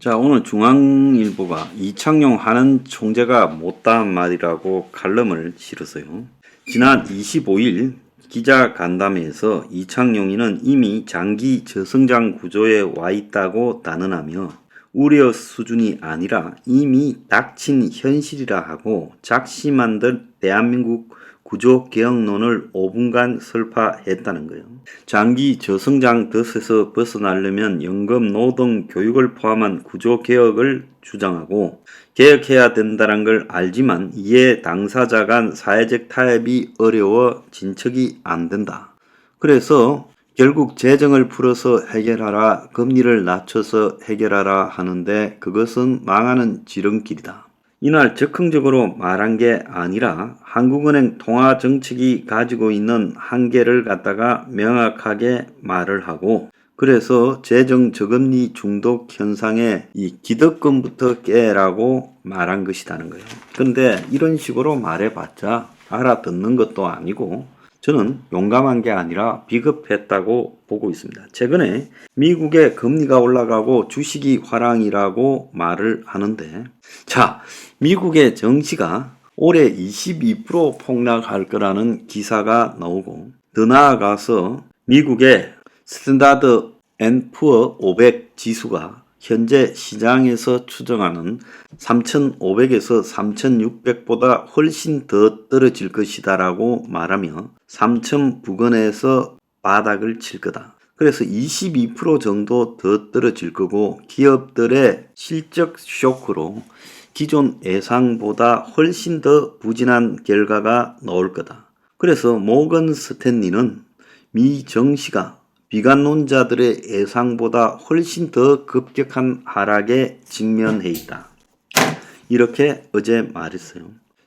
자, 오늘 중앙일보가 이창용 하는 총재가 못다한 말이라고 칼럼을 실었어요. 지난 25일 기자 간담회에서 이창용이는 이미 장기 저성장 구조에 와 있다고 단언하며 우려 수준이 아니라 이미 닥친 현실이라 하고 작심한 듯 대한민국 구조개혁론을 5분간 설파했다는 거예요. 장기 저성장 덫에서 벗어나려면 연금, 노동, 교육을 포함한 구조개혁을 주장하고 개혁해야 된다는 걸 알지만 이에 당사자 간 사회적 타협이 어려워 진척이 안 된다. 그래서 결국 재정을 풀어서 해결하라, 금리를 낮춰서 해결하라 하는데 그것은 망하는 지름길이다. 이날 적극적으로 말한 게 아니라 한국은행 통화정책이 가지고 있는 한계를 갖다가 명확하게 말을 하고 그래서 재정 저금리 중독 현상에 이 기득권부터 깨라고 말한 것이라는 거예요. 그런데 이런 식으로 말해봤자 알아듣는 것도 아니고 저는 용감한 게 아니라 비겁했다고 보고 있습니다. 최근에 미국의 금리가 올라가고 주식이 화랑이라고 말을 하는데 자, 미국의 정시가 올해 22% 폭락할 거라는 기사가 나오고 더 나아가서 미국의 스탠다드 앤 푸어 500 지수가 현재 시장에서 추정하는 3,500에서 3,600보다 훨씬 더 떨어질 것이다 라고 말하며 3,000 부근에서 바닥을 칠 거다. 그래서 22% 정도 더 떨어질 거고 기업들의 실적 쇼크로 기존 예상보다 훨씬 더 부진한 결과가 나올 거다. 그래서 모건 스탠리는 미 정시가 비관론자들의 예상보다 훨씬 더 급격한 하락에 직면해 있다. 이렇게 어제 말했어요.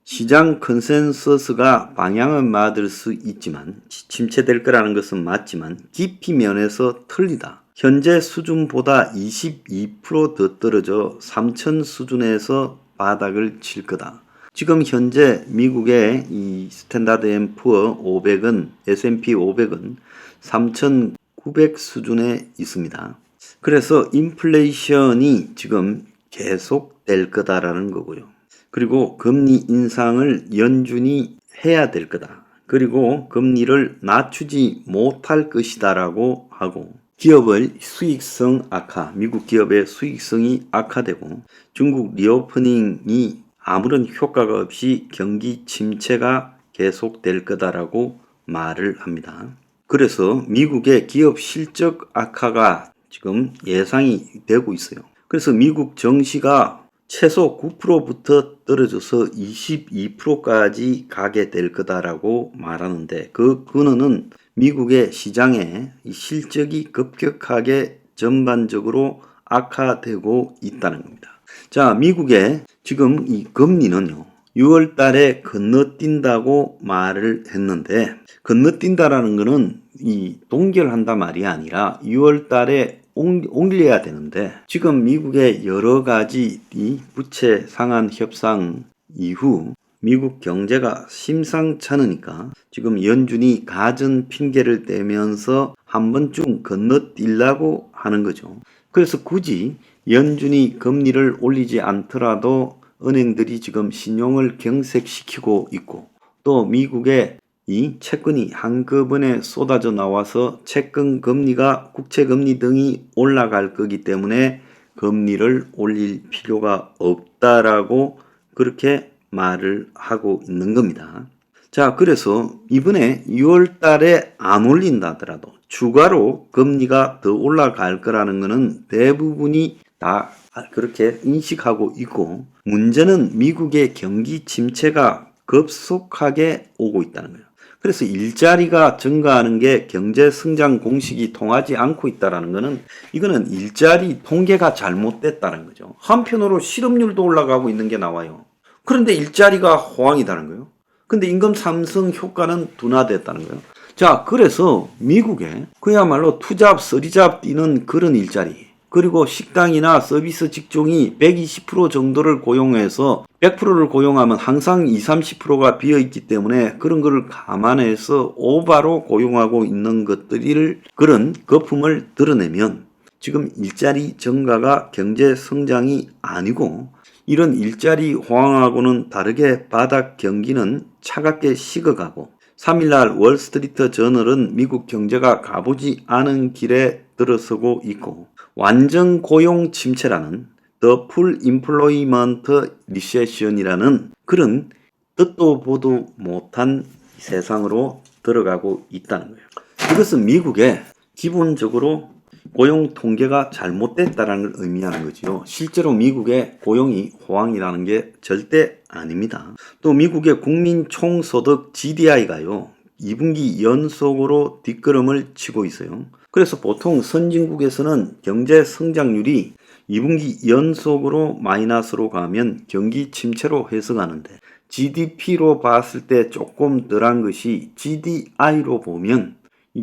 시장 컨센서스가 방향은 맞을 수 있지만 침체될 거라는 것은 맞지만 깊이 면에서 틀리다. 현재 수준보다 22% 더 떨어져 3,000 수준에서 바닥을 칠 거다. 지금 현재 미국의 이 스탠다드 앤 푸어 500은 S&P 500은 3,900 수준에 있습니다. 그래서 인플레이션이 지금 계속될 거다라는 거고요. 그리고 금리 인상을 연준이 해야 될 거다. 그리고 금리를 낮추지 못할 것이다라고 하고 기업의 수익성 악화, 미국 기업의 수익성이 악화되고 중국 리오프닝이 아무런 효과가 없이 경기 침체가 계속될 거다라고 말을 합니다. 그래서 미국의 기업 실적 악화가 지금 예상이 되고 있어요. 그래서 미국 정시가 최소 9%부터 떨어져서 22%까지 가게 될 거다라고 말하는데 그 근원은 미국의 시장의 실적이 급격하게 전반적으로 악화되고 있다는 겁니다. 자, 미국의 지금 이 금리는요. 6월 달에 건너뛴다고 말을 했는데 건너뛴다라는 거는 이 동결한다 말이 아니라 6월 달에 옮겨야 되는데 지금 미국의 여러 가지 이 부채 상한 협상 이후 미국 경제가 심상찮으니까 지금 연준이 가전 핑계를 대면서 한 번쯤 건너뛰려고 하는 거죠. 그래서 굳이 연준이 금리를 올리지 않더라도 은행들이 지금 신용을 경색시키고 있고 또 미국의 이 채권이 한꺼번에 쏟아져 나와서 채권 금리가 국채 금리 등이 올라갈 거기 때문에 금리를 올릴 필요가 없다라고 그렇게 말을 하고 있는 겁니다. 자, 그래서 이번에 6월 달에 안 올린다 하더라도 추가로 금리가 더 올라갈 거라는 것은 대부분이 다 그렇게 인식하고 있고 문제는 미국의 경기 침체가 급속하게 오고 있다는 거예요. 그래서 일자리가 증가하는 게 경제 성장 공식이 통하지 않고 있다는 것은 이거는 일자리 통계가 잘못됐다는 거죠. 한편으로 실업률도 올라가고 있는 게 나와요. 그런데 일자리가 호황이다는 거예요. 근데 임금 상승 효과는 둔화됐다는 거예요. 자, 그래서 미국에 그야말로 투잡, 쓰리잡 뛰는 그런 일자리 그리고 식당이나 서비스 직종이 120% 정도를 고용해서 100%를 고용하면 항상 20-30%가 비어있기 때문에 그런 거를 감안해서 오바로 고용하고 있는 것들을 그런 거품을 드러내면 지금 일자리 증가가 경제 성장이 아니고 이런 일자리 호황하고는 다르게 바닥 경기는 차갑게 식어가고 3일날 월스트리트 저널은 미국 경제가 가보지 않은 길에 들어서고 있고 완전 고용 침체라는 The Full Employment Recession이라는 그런 뜻도 보도 못한 세상으로 들어가고 있다는 거예요. 이것은 미국의 기본적으로 고용 통계가 잘못됐다는 걸 의미하는 거지요. 실제로 미국의 고용이 호황이라는 게 절대 아닙니다. 또 미국의 국민 총소득 GDI가요. 2분기 연속으로 뒷걸음을 치고 있어요. 그래서 보통 선진국에서는 경제 성장률이 2분기 연속으로 마이너스로 가면 경기 침체로 해석하는데 GDP로 봤을 때 조금 덜한 것이 GDI로 보면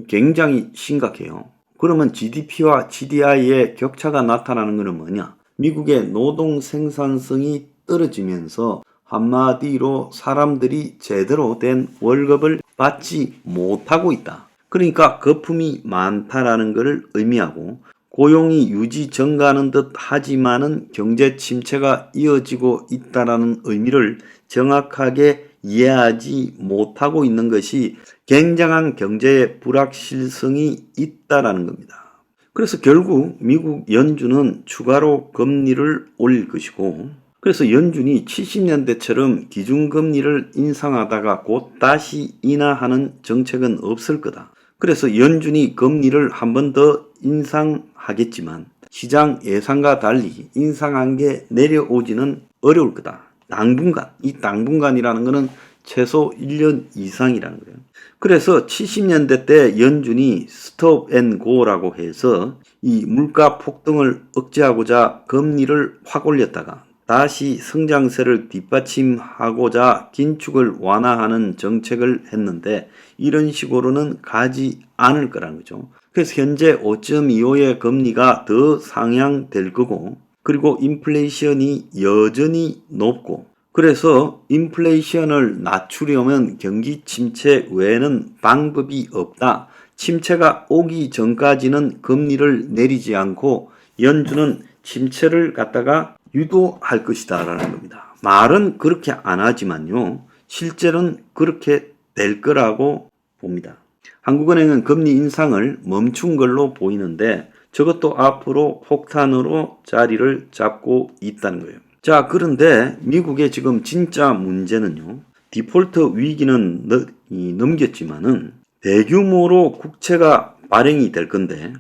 굉장히 심각해요. 그러면 GDP와 GDI의 격차가 나타나는 것은 뭐냐? 미국의 노동 생산성이 떨어지면서 한마디로 사람들이 제대로 된 월급을 받지 못하고 있다. 그러니까 거품이 많다라는 것을 의미하고 고용이 유지 증가하는 듯 하지만은 경제 침체가 이어지고 있다라는 의미를 정확하게 이해하지 못하고 있는 것이 굉장한 경제의 불확실성이 있다라는 겁니다. 그래서 결국 미국 연준은 추가로 금리를 올릴 것이고 그래서 연준이 70년대처럼 기준금리를 인상하다가 곧 다시 인하하는 정책은 없을 거다. 그래서 연준이 금리를 한 번 더 인상하겠지만 시장 예상과 달리 인상한 게 내려오지는 어려울 거다. 당분간, 이 당분간이라는 것은 최소 1년 이상이라는 거예요. 그래서 70년대 때 연준이 스톱 앤 고라고 해서 이 물가 폭등을 억제하고자 금리를 확 올렸다가 다시 성장세를 뒷받침하고자 긴축을 완화하는 정책을 했는데 이런 식으로는 가지 않을 거라는 거죠. 그래서 현재 5.25의 금리가 더 상향될 거고 그리고 인플레이션이 여전히 높고 그래서 인플레이션을 낮추려면 경기 침체 외에는 방법이 없다. 침체가 오기 전까지는 금리를 내리지 않고 연준은 침체를 갖다가 유도할 것이다 라는 겁니다. 말은 그렇게 안 하지만요. 실제로는 그렇게 될 거라고 봅니다. 한국은행은 금리 인상을 멈춘 걸로 보이는데 저것도 앞으로 폭탄으로 자리를 잡고 있다는 거예요. 자, 그런데 미국의 지금 진짜 문제는요. 디폴트 위기는 넘겼지만은 대규모로 국채가 발행이 될 건데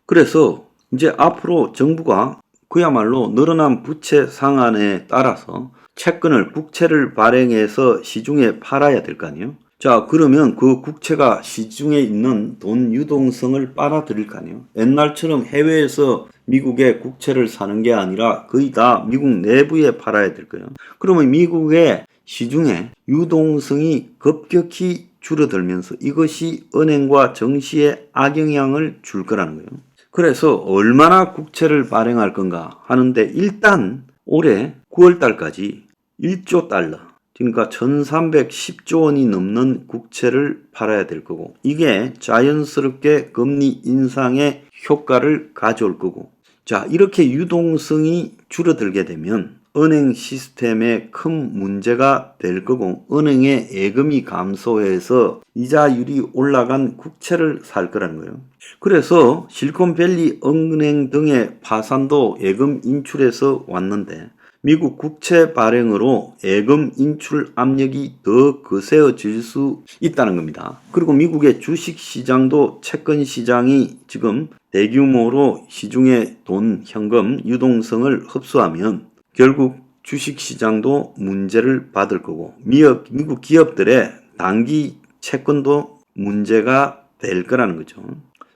그래서 이제 앞으로 정부가 그야말로 늘어난 부채 상한에 따라서 채권을 국채를 발행해서 시중에 팔아야 될 거 아니에요. 자, 그러면 그 국채가 시중에 있는 돈 유동성을 빨아들일 거 아니에요. 옛날처럼 해외에서 미국의 국채를 사는 게 아니라 거의 다 미국 내부에 팔아야 될 거예요. 그러면 미국의 시중에 유동성이 급격히 줄어들면서 이것이 은행과 정시에 악영향을 줄 거라는 거예요. 그래서 얼마나 국채를 발행할 건가 하는데 일단 올해 9월 달까지 1조 달러 그러니까 1310조 원이 넘는 국채를 팔아야 될 거고 이게 자연스럽게 금리 인상의 효과를 가져올 거고 자 이렇게 유동성이 줄어들게 되면 은행 시스템에 큰 문제가 될 거고 은행의 예금이 감소해서 이자율이 올라간 국채를 살 거라는 거예요. 그래서 실리콘밸리 은행 등의 파산도 예금 인출에서 왔는데 미국 국채 발행으로 예금 인출 압력이 더 거세어질 수 있다는 겁니다. 그리고 미국의 주식시장도 채권시장이 지금 대규모로 시중의 돈, 현금, 유동성을 흡수하면 결국 주식시장도 문제를 받을 거고 미국 기업들의 단기 채권도 문제가 될 거라는 거죠.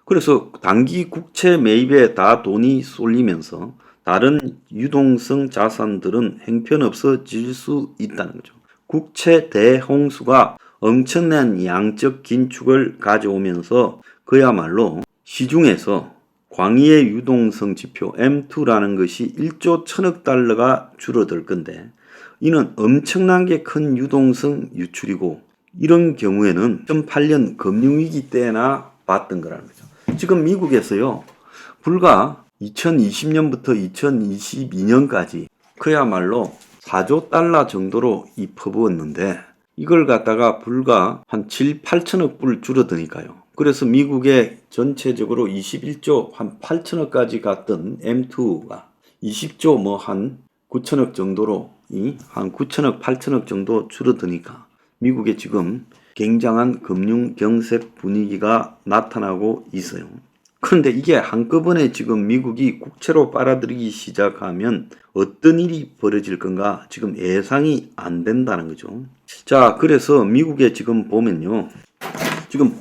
그래서 단기 국채 매입에 다 돈이 쏠리면서 다른 유동성 자산들은 형편없어질 수 있다는 거죠. 국채 대홍수가 엄청난 양적 긴축을 가져오면서 그야말로 시중에서 광의의 유동성 지표 M2라는 것이 1조 1000억 달러가 줄어들 건데 이는 엄청나게 큰 유동성 유출이고 이런 경우에는 2008년 금융위기 때나 봤던 거라는 거죠. 지금 미국에서요. 불과 2020년부터 2022년까지 그야말로 4조 달러 정도로 이 퍼부었는데 이걸 갖다가 불과 한 7, 8천억 불 줄어드니까요. 그래서 미국의 전체적으로 21조 한 8천억까지 갔던 M2가 20조 뭐 한 9천억 정도로 한 9천억, 8천억 정도 줄어드니까 미국에 지금 굉장한 금융 경색 분위기가 나타나고 있어요. 그런데 이게 한꺼번에 지금 미국이 국채로 빨아들이기 시작하면 어떤 일이 벌어질 건가 지금 예상이 안 된다는 거죠. 자, 그래서 미국에 지금 보면요. 지금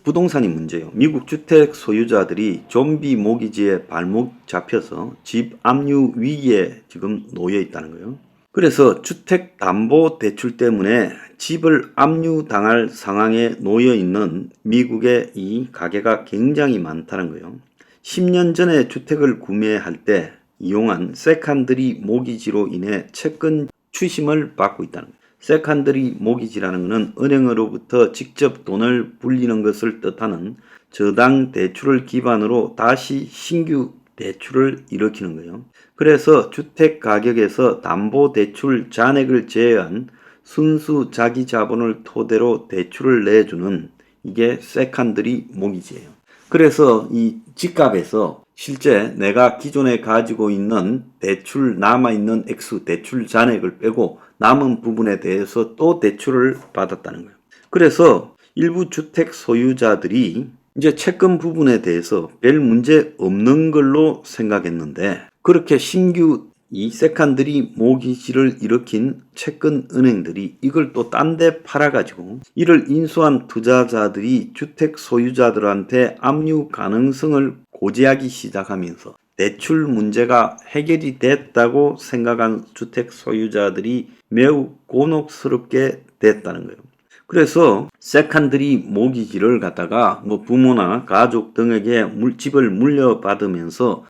부동산이 문제예요. 미국 주택 소유자들이 좀비 모기지에 발목 잡혀서 집 압류 위기에 지금 놓여 있다는 거예요. 그래서 주택담보대출 때문에 집을 압류당할 상황에 놓여 있는 미국의 이 가계가 굉장히 많다는 거예요. 10년 전에 주택을 구매할 때 이용한 세컨드리 모기지로 인해 채권 추심을 받고 있다는 거예요. 세컨드리 모기지라는 것은 은행으로부터 직접 돈을 불리는 것을 뜻하는 저당 대출을 기반으로 다시 신규 대출을 일으키는 거예요. 그래서 주택 가격에서 담보대출 잔액을 제외한 순수 자기 자본을 토대로 대출을 내주는 이게 세컨드리 모기지예요. 그래서 이 집값에서 실제 내가 기존에 가지고 있는 대출 남아있는 액수 대출 잔액을 빼고 남은 부분에 대해서 또 대출을 받았다는 거예요. 그래서 일부 주택 소유자들이 이제 채권 부분에 대해서 별 문제 없는 걸로 생각했는데 그렇게 신규 이 세컨드리 모기지를 일으킨 채권 은행들이 이걸 또 딴 데 팔아가지고 이를 인수한 투자자들이 주택 소유자들한테 압류 가능성을 고지하기 시작하면서 대출 문제가 해결이 됐다고 생각한 주택 소유자들이 매우 곤혹스럽게 됐다는 거예요. 그래서 세컨드리 모기지를 갖다가 뭐 부모나 가족 등에게 집을 물려받으면서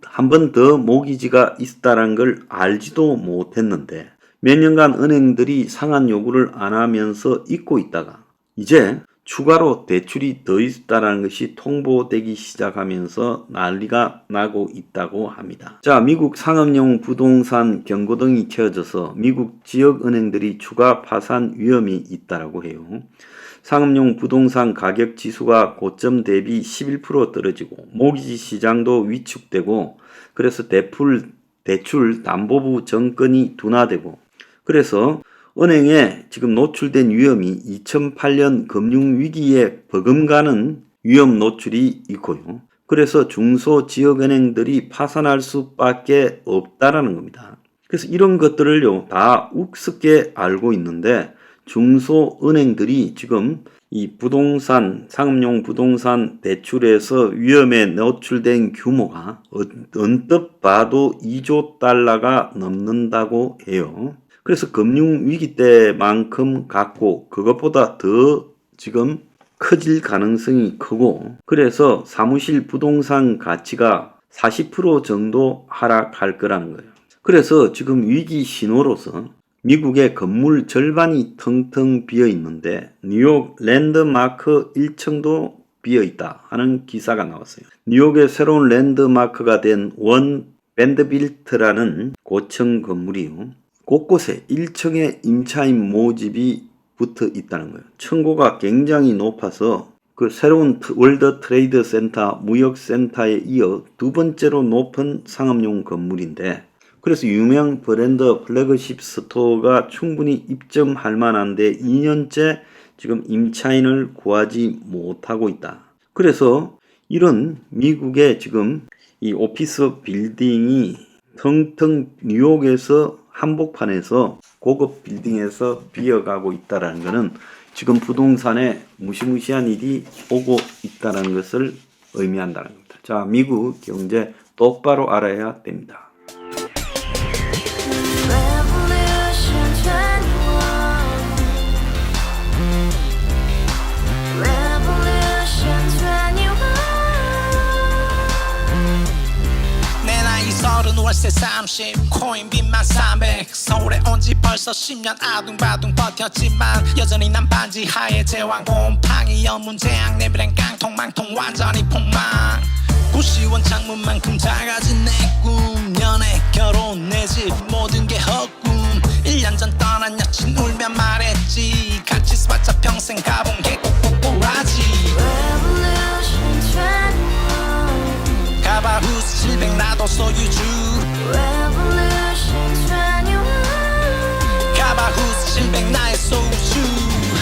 한 번 더 모기지가 있다는 걸 알지도 못했는데 몇 년간 은행들이 상환 요구를 안 하면서 잊고 있다가 이제 추가로 대출이 더 있다는 것이 통보되기 시작하면서 난리가 나고 있다고 합니다. 자, 미국 상업용 부동산 경고등이 켜져서 미국 지역 은행들이 추가 파산 위험이 있다고 해요. 상업용 부동산 가격 지수가 고점 대비 11% 떨어지고 모기지 시장도 위축되고 그래서 대출 담보부 정권이 둔화되고 그래서 은행에 지금 노출된 위험이 2008년 금융위기에 버금가는 위험 노출이 있고요. 그래서 중소지역은행들이 파산할 수밖에 없다라는 겁니다. 그래서 이런 것들을요 다 우습게 알고 있는데 중소은행들이 지금 이 상업용 부동산 대출에서 위험에 노출된 규모가 언뜻 봐도 2조 달러가 넘는다고 해요. 그래서 금융위기 때만큼 같고 그것보다 더 지금 커질 가능성이 크고 그래서 사무실 부동산 가치가 40% 정도 하락할 거라는 거예요. 그래서 지금 위기 신호로서 미국의 건물 절반이 텅텅 비어 있는데 뉴욕 랜드마크 1층도 비어 있다 하는 기사가 나왔어요. 뉴욕의 새로운 랜드마크가 된 원 밴드빌트라는 고층 건물이요. 곳곳에 1층에 임차인 모집이 붙어 있다는 거예요. 층고가 굉장히 높아서 그 새로운 월드 트레이드 센터 무역센터에 이어 두 번째로 높은 상업용 건물인데 그래서 유명 브랜드 플래그십 스토어가 충분히 입점할 만한데 2년째 지금 임차인을 구하지 못하고 있다. 그래서 이런 미국의 지금 이 오피스 빌딩이 텅텅 뉴욕에서 한복판에서 고급 빌딩에서 비어가고 있다는 것은 지금 부동산에 무시무시한 일이 오고 있다는 것을 의미한다는 겁니다. 자, 미국 경제 똑바로 알아야 됩니다. 월세 30 코인빚만 300 서울에 온지 벌써 10년 아둥바둥 버텼지만 여전히 난 반지 하에 제왕 곰팡이 연문제약 내 브랜 깡통망통 완전히 폭망 고시원 창문만큼 작아진 내 꿈 연애 결혼 내 집 모든 게 헛꿈 1년 전 떠난 여친 울며 말했지 같이 살자 평생 가본 게 꼭꼭꼭라지 Revolution 21 가바후스 700 나도 소유주 Revolution 21 가바후스 700 나의 소주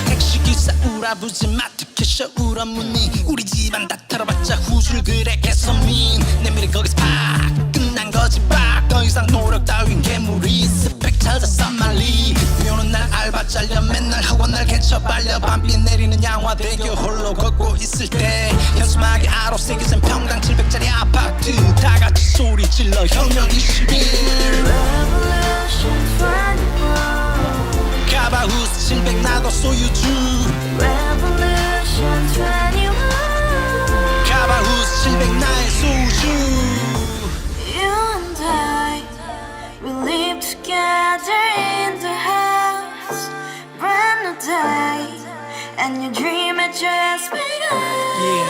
택시기사 우라부지 마트캐셔 울어무니 우리 집안 다 털어봤자 후줄 그래 개선민 내 미래 거기서 팍 끝난 거지 팍더 이상 노력 따윈 괴물이 스펙 찾아 싼말리 비오는 날 알바 잘려 맨날 학원 날 개쳐 발려 밤비 내리는 양화대교 홀로 걷고 있을 때 현수막에 아로 새겨진 평당 700짜리 아파트 다 같이 소리 질러 혁명 21 Revolution 21 가바후스 700 나도 소유주 Revolution 21 가바후스 700 나의 소주 You and I, we live together in the house. Brand new day, and your dream had just begun. Yeah.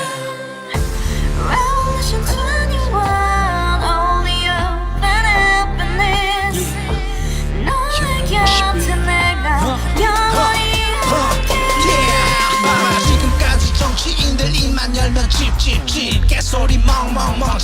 Revolution 21, only hope and happiness. 너의 곁에 내가 영원히 지금까지 정치인들 입만 열면 찝찝찝 개소리 멍멍멍